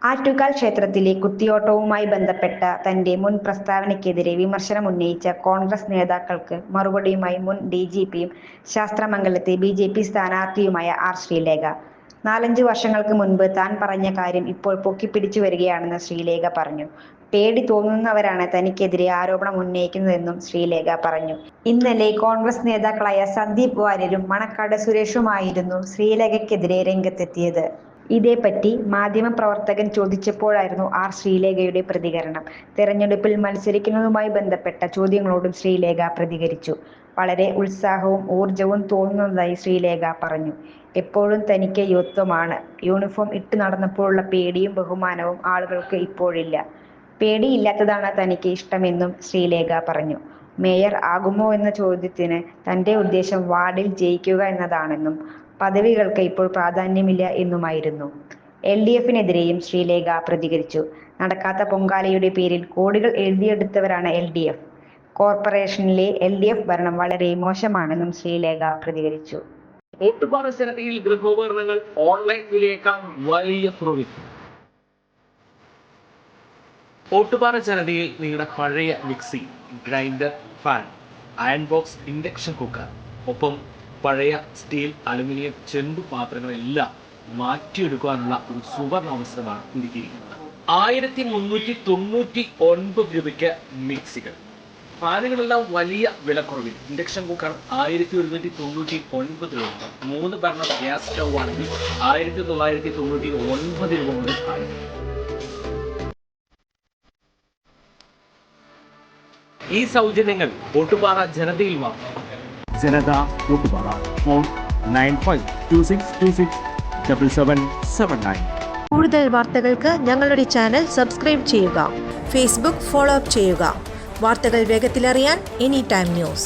ആറ്റുകാൽ ക്ഷേത്രത്തിലെ കുത്തിയോട്ടവുമായി ബന്ധപ്പെട്ട തന്റെ മുൻ പ്രസ്താവനയ്ക്കെതിരെ വിമർശനമുന്നയിച്ച കോൺഗ്രസ് നേതാക്കൾക്ക് മറുപടിയുമായി മുൻ ഡിജിപിയും ശാസ്തമംഗലത്തെ ബിജെപി സ്ഥാനാർത്ഥിയുമായ ആർ. ശ്രീലേഖ. 4-5 വർഷങ്ങൾക്ക് മുൻപ് താൻ പറഞ്ഞ കാര്യം ഇപ്പോൾ പൊക്കിപ്പിടിച്ചു വരികയാണെന്ന് ശ്രീലേഖ പറഞ്ഞു. പേടി തോന്നുന്നവരാണ് തനിക്കെതിരെ ആരോപണം ഉന്നയിക്കുന്നതെന്നും ശ്രീലേഖ പറഞ്ഞു. ഇന്നലെ കോൺഗ്രസ് നേതാക്കളായ സന്ദീപ് വാര്യരും മണക്കാട് സുരേഷുമായിരുന്നു ശ്രീലേഖയ്ക്കെതിരെ രംഗത്തെത്തിയത്. ഇതേപ്പറ്റി മാധ്യമപ്രവർത്തകൻ ചോദിച്ചപ്പോഴായിരുന്നു ആർ. ശ്രീലേഖയുടെ പ്രതികരണം. തെരഞ്ഞെടുപ്പിൽ മത്സരിക്കുന്നതുമായി ബന്ധപ്പെട്ട ചോദ്യങ്ങളോടും ശ്രീലേഖ പ്രതികരിച്ചു. വളരെ ഉത്സാഹവും ഊർജവും തോന്നുന്നതായി ശ്രീലേഖ പറഞ്ഞു. എപ്പോഴും തനിക്ക് യുവത്വമാണ്. യൂണിഫോം ഇട്ട് നടന്നപ്പോഴുള്ള പേടിയും ബഹുമാനവും ആളുകൾക്ക് ഇപ്പോഴില്ല. പേടിയില്ലാത്തതാണ് തനിക്ക് ഇഷ്ടമെന്നും ശ്രീലേഖ പറഞ്ഞു. മേയർ ആകുമോ എന്ന ചോദ്യത്തിന് തന്റെ ഉദ്ദേശം വാർഡിൽ ജയിക്കുക എന്നതാണെന്നും പദവികൾക്ക് ഇപ്പോൾ പ്രാധാന്യമില്ല എന്നുമായിരുന്നു. LDFിനെതിരെയും ശ്രീലേഖ പ്രതികരിച്ചു. നടക്കാത്ത പൊങ്കാലയുടെ പേരിൽ കോടികൾ എഴുതിയെടുത്തവരാണ് LDF. കോർപ്പറേഷനിലെ LDF ഭരണം വളരെ മോശമാണെന്നും ശ്രീലേഖ പ്രതികരിച്ചു. ഓട്ടുപാറ ജനതയിൽ ഗൃഹോപകരണങ്ങൾ ഓൺലൈൻ വിലയേക്കാൾ വലിയ കുറവിൽ. ഓട്ടുപാറ ജനതയിൽ നിങ്ങളുടെ പഴയ mixie, grinder, fan, iron box, induction cooker, ഒപ്പം പഴയ സ്റ്റീൽ, അലുമിനിയം, ചെമ്പ് പാത്രങ്ങളെല്ലാം മാറ്റിയെടുക്കാനുള്ള ഒരു സുവർണ അവസരമാണ് ഒരുക്കിയിരിക്കുന്നത്. 1399 രൂപയ്ക്ക് മിക്സികൾ, ഫാനുകളെല്ലാം വലിയ വിലക്കുറവിൽ. ഇൻഡക്ഷൻ കുക്കർ 1199 രൂപ. 3 ബർണർ ഗ്യാസ് സ്റ്റൗ ആണെങ്കിൽ 1999 രൂപ മുതൽ ആരംഭിക്കും. ഈ സൗജന്യങ്ങൾ ഓട്ടുപാറ ജനതയിൽ മാത്രം. ജനത ഓട്ടുപാറ. ഫോൺ 9526267779. കൂടുതൽ വാർത്തകൾക്ക് ഞങ്ങളുടെ ചാനൽ സബ്സ്ക്രൈബ് ചെയ്യുക. ഫേസ്ബുക്ക് ഫോളോ അപ്പ് ചെയ്യുക. വാർത്തകൾ വേഗത്തിലറിയാൻ Anytime News.